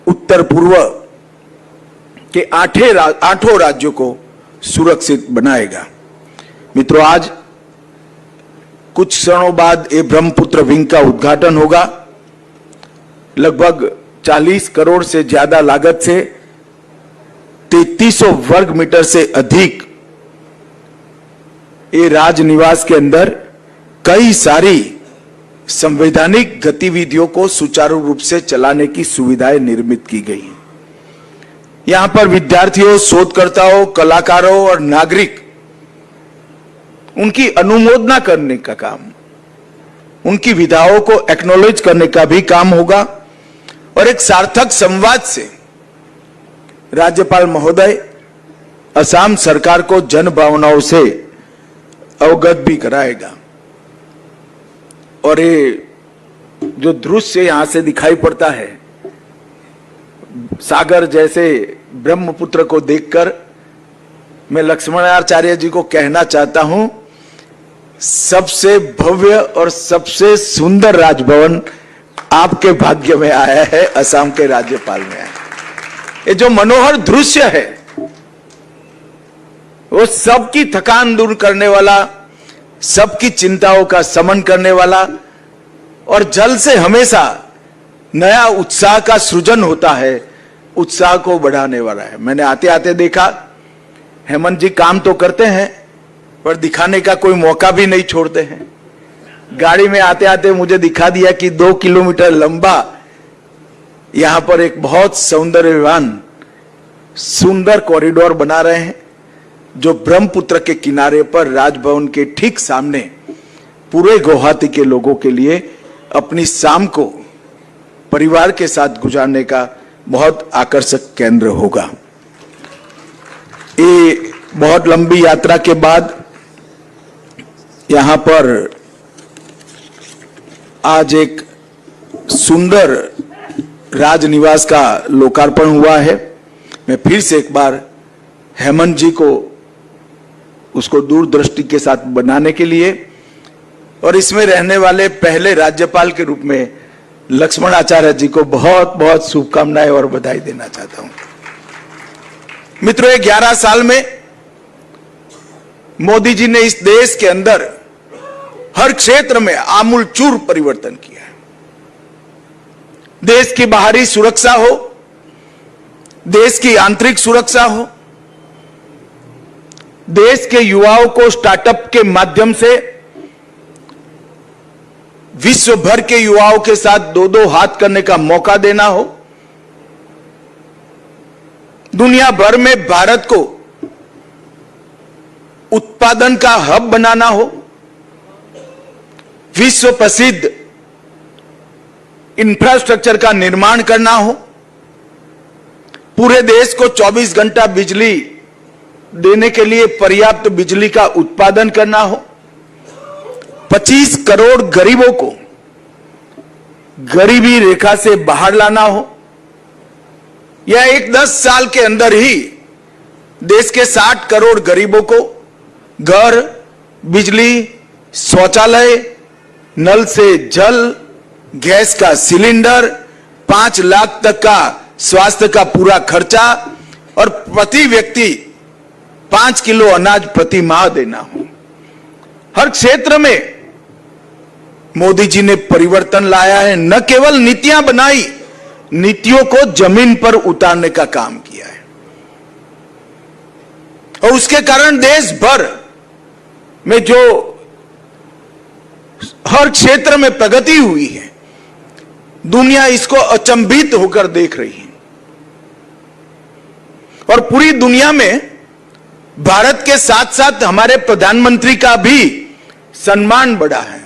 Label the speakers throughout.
Speaker 1: उत्तर पूर्व के आठों राज्यों को सुरक्षित बनाएगा। मित्रों, आज कुछ क्षणों बाद ये ब्रह्मपुत्र विंग का उद्घाटन होगा। लगभग 40 करोड़ से ज्यादा लागत से 3300 वर्ग मीटर से अधिक ये राजनिवास के अंदर कई सारी संवैधानिक गतिविधियों को सुचारू रूप से चलाने की सुविधाएं निर्मित की गई हैं। यहां पर विद्यार्थियों, शोधकर्ताओं, कलाकारों और नागरिक उनकी अनुमोदना करने का काम, उनकी विधाओं को एक्नॉलेज करने का भी काम होगा और एक सार्थक संवाद से राज्यपाल महोदय असम सरकार को जन भावनाओं से अवगत भी कराएगा। और ये जो दृश्य यहां से दिखाई पड़ता है, सागर जैसे ब्रह्मपुत्र को देखकर मैं लक्ष्मणाचार्य जी को कहना चाहता हूं, सबसे भव्य और सबसे सुंदर राजभवन आपके भाग्य में आया है, असम के राज्यपाल में आया। ये जो मनोहर दृश्य है वो सबकी थकान दूर करने वाला, सबकी चिंताओं का शमन करने वाला और जल से हमेशा नया उत्साह का सृजन होता है, उत्साह को बढ़ाने वाला है। मैंने आते आते देखा, हेमंत जी काम तो करते हैं पर दिखाने का कोई मौका भी नहीं छोड़ते हैं। गाड़ी में आते आते मुझे दिखा दिया कि 2 किलोमीटर लंबा यहां पर एक बहुत सौंदर्यवान सुंदर कॉरिडोर बना रहे हैं, जो ब्रह्मपुत्र के किनारे पर राजभवन के ठीक सामने पूरे गुवाहाटी के लोगों के लिए अपनी शाम को परिवार के साथ गुजारने का बहुत आकर्षक केंद्र होगा। ये बहुत लंबी यात्रा के बाद यहां पर आज एक सुंदर राजनिवास का लोकार्पण हुआ है। मैं फिर से एक बार हेमंत जी को उसको दूरदृष्टि के साथ बनाने के लिए और इसमें रहने वाले पहले राज्यपाल के रूप में लक्ष्मणाचार्य जी को बहुत बहुत शुभकामनाएं और बधाई देना चाहता हूं। मित्रों, 11 साल में मोदी जी ने इस देश के अंदर हर क्षेत्र में आमूलचूल परिवर्तन किया है। देश की बाहरी सुरक्षा हो, देश की आंतरिक सुरक्षा हो, देश के युवाओं को स्टार्टअप के माध्यम से विश्व भर के युवाओं के साथ दो हाथ करने का मौका देना हो, दुनिया भर में भारत को उत्पादन का हब बनाना हो, विश्व प्रसिद्ध इंफ्रास्ट्रक्चर का निर्माण करना हो, पूरे देश को 24 घंटा बिजली देने के लिए पर्याप्त बिजली का उत्पादन करना हो, 25 करोड़ गरीबों को गरीबी रेखा से बाहर लाना हो, या एक 10 साल के अंदर ही देश के 60 करोड़ गरीबों को घर, बिजली, शौचालय, नल से जल, गैस का सिलेंडर, 5 लाख तक का स्वास्थ्य का पूरा खर्चा और प्रति व्यक्ति 5 किलो अनाज प्रति माह देना हो। हर क्षेत्र में मोदी जी ने परिवर्तन लाया है। न केवल नीतियां बनाई, नीतियों को जमीन पर उतारने का काम किया है और उसके कारण देश भर में जो हर क्षेत्र में प्रगति हुई है, दुनिया इसको अचंभित होकर देख रही है और पूरी दुनिया में भारत के साथ साथ हमारे प्रधानमंत्री का भी सम्मान बढ़ा है।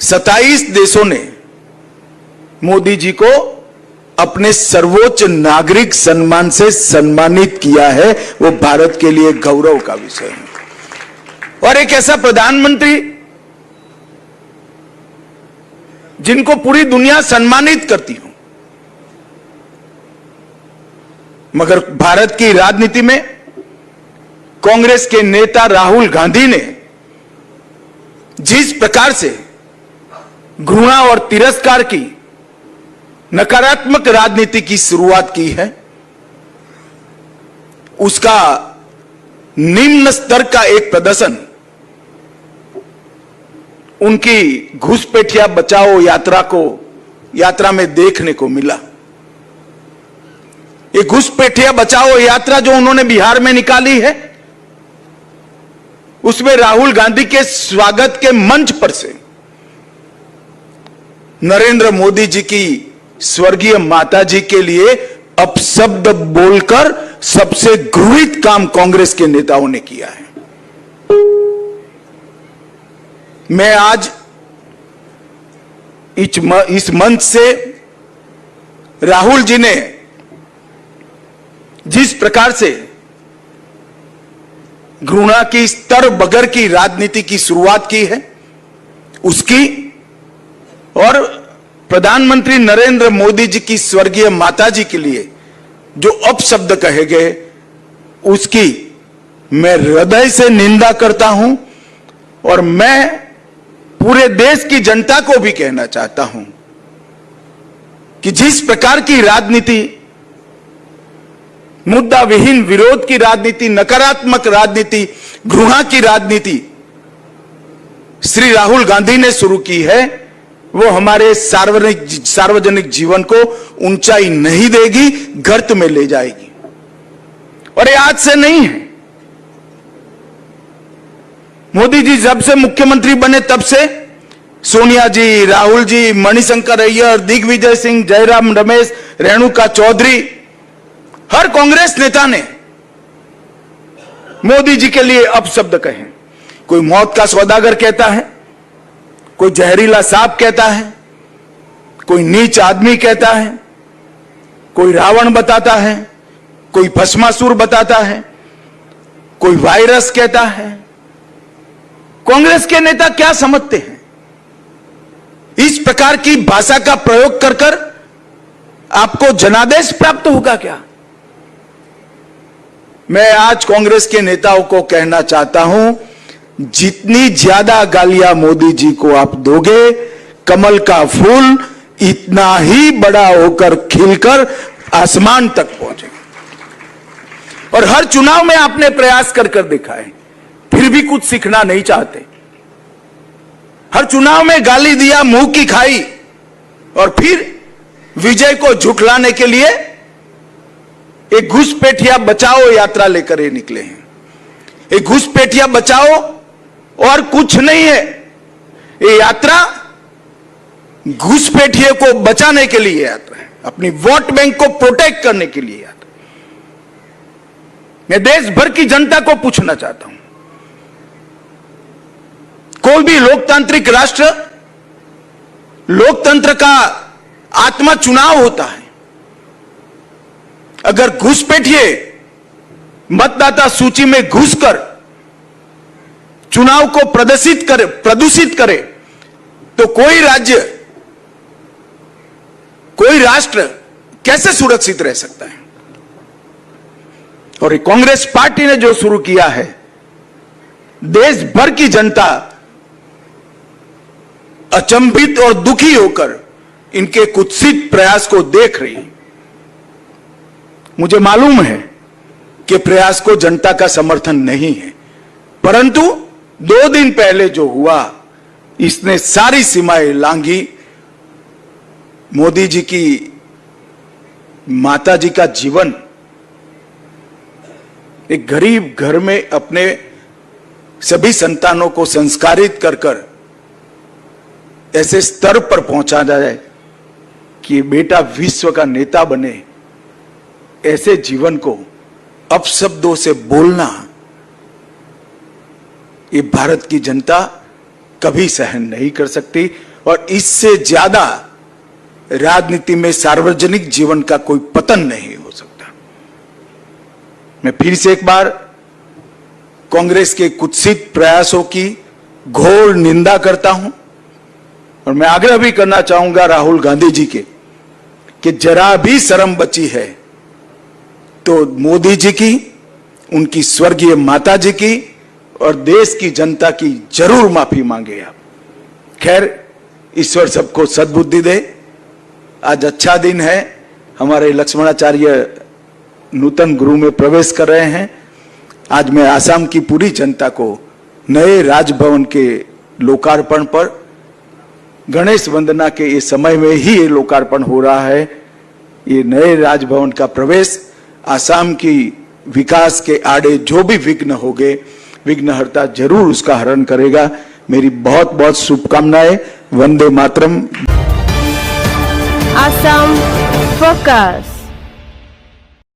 Speaker 1: 27 देशों ने मोदी जी को अपने सर्वोच्च नागरिक सम्मान से सम्मानित किया है। वो भारत के लिए गौरव का विषय है। और एक ऐसा प्रधानमंत्री जिनको पूरी दुनिया सम्मानित करती हो, मगर भारत की राजनीति में कांग्रेस के नेता राहुल गांधी ने जिस प्रकार से घृणा और तिरस्कार की नकारात्मक राजनीति की शुरुआत की है, उसका निम्न स्तर का एक प्रदर्शन उनकी घुसपैठिया बचाओ यात्रा में देखने को मिला। ये घुसपैठिया बचाओ यात्रा जो उन्होंने बिहार में निकाली है, उसमें राहुल गांधी के स्वागत के मंच पर से नरेंद्र मोदी जी की स्वर्गीय माता जी के लिए अपशब्द बोलकर सबसे घृणित काम कांग्रेस के नेताओं ने किया है। मैं आज इस मंच से राहुल जी ने जिस प्रकार से घृणा की स्तर बगैर की राजनीति की शुरुआत की है, उसकी और प्रधानमंत्री नरेंद्र मोदी जी की स्वर्गीय माता जी के लिए जो अपशब्द कहे गए, उसकी मैं हृदय से निंदा करता हूं। और मैं पूरे देश की जनता को भी कहना चाहता हूं कि जिस प्रकार की राजनीति, मुद्दा विहीन विरोध की राजनीति, नकारात्मक राजनीति, घृणा की राजनीति श्री राहुल गांधी ने शुरू की है, वो हमारे सार्वजनिक जीवन को ऊंचाई नहीं देगी, गर्त में ले जाएगी। और ये आज से नहीं है। मोदी जी जब से मुख्यमंत्री बने तब से सोनिया जी, राहुल जी, मणिशंकर अय्यर, दिग्विजय सिंह, जयराम रमेश, रेणुका चौधरी, हर कांग्रेस नेता ने मोदी जी के लिए अपशब्द कहे। कोई मौत का सौदागर कहता है, कोई जहरीला सांप कहता है, कोई नीच आदमी कहता है, कोई रावण बताता है, कोई भस्मासुर बताता है, कोई वायरस कहता है। कांग्रेस के नेता क्या समझते हैं? इस प्रकार की भाषा का प्रयोग कर कर आपको जनादेश प्राप्त होगा क्या? मैं आज कांग्रेस के नेताओं को कहना चाहता हूं, जितनी ज्यादा गालियां मोदी जी को आप दोगे, कमल का फूल इतना ही बड़ा होकर खिलकर आसमान तक पहुंचेगा। और हर चुनाव में आपने प्रयास कर कर देखा है, फिर भी कुछ सीखना नहीं चाहते। हर चुनाव में गाली दिया, मुंह की खाई, और फिर विजय को झुठलाने के लिए एक घुसपैठिया बचाओ यात्रा लेकर ये निकले हैं। एक घुसपैठिया बचाओ और कुछ नहीं है। ये यात्रा घुसपैठिए को बचाने के लिए यात्रा है, अपनी वोट बैंक को प्रोटेक्ट करने के लिए यात्रा। मैं देश भर की जनता को पूछना चाहता हूं, कोई भी लोकतांत्रिक राष्ट्र, लोकतंत्र का आत्मा चुनाव होता है। अगर घुसपैठिए मतदाता सूची में घुसकर चुनाव को प्रदूषित करे तो कोई राज्य, कोई राष्ट्र कैसे सुरक्षित रह सकता है? और कांग्रेस पार्टी ने जो शुरू किया है, देश भर की जनता अचंभित और दुखी होकर इनके कुत्सित प्रयास को देख रही है। मुझे मालूम है कि प्रयास को जनता का समर्थन नहीं है, परंतु 2 दिन पहले जो हुआ, इसने सारी सीमाएं लांघी। मोदी जी की माता जी का जीवन एक गरीब घर में अपने सभी संतानों को संस्कारित कर कर ऐसे स्तर पर पहुंचा जाए कि बेटा विश्व का नेता बने, ऐसे जीवन को अपशब्दों से बोलना, ये भारत की जनता कभी सहन नहीं कर सकती। और इससे ज्यादा राजनीति में सार्वजनिक जीवन का कोई पतन नहीं हो सकता। मैं फिर से एक बार कांग्रेस के कुत्सित प्रयासों की घोर निंदा करता हूं, और मैं आग्रह भी करना चाहूंगा राहुल गांधी जी के कि जरा भी शर्म बची है तो मोदी जी की, उनकी स्वर्गीय माता जी की और देश की जनता की जरूर माफी मांगे आप। खैर, ईश्वर सबको सद्बुद्धि दे। आज अच्छा दिन है, हमारे लक्ष्मणाचार्य नूतन गृह में प्रवेश कर रहे हैं। आज मैं आसाम की पूरी जनता को नए राजभवन के लोकार्पण पर, गणेश वंदना के इस समय में ही ये लोकार्पण हो रहा है। ये नए राजभवन का प्रवेश आसाम की विकास के आड़े जो भी विघ्न होंगे, विघ्नहर्ता जरूर उसका हरण करेगा। मेरी बहुत बहुत शुभकामनाएं। वंदे मातरम।
Speaker 2: Assam Focus।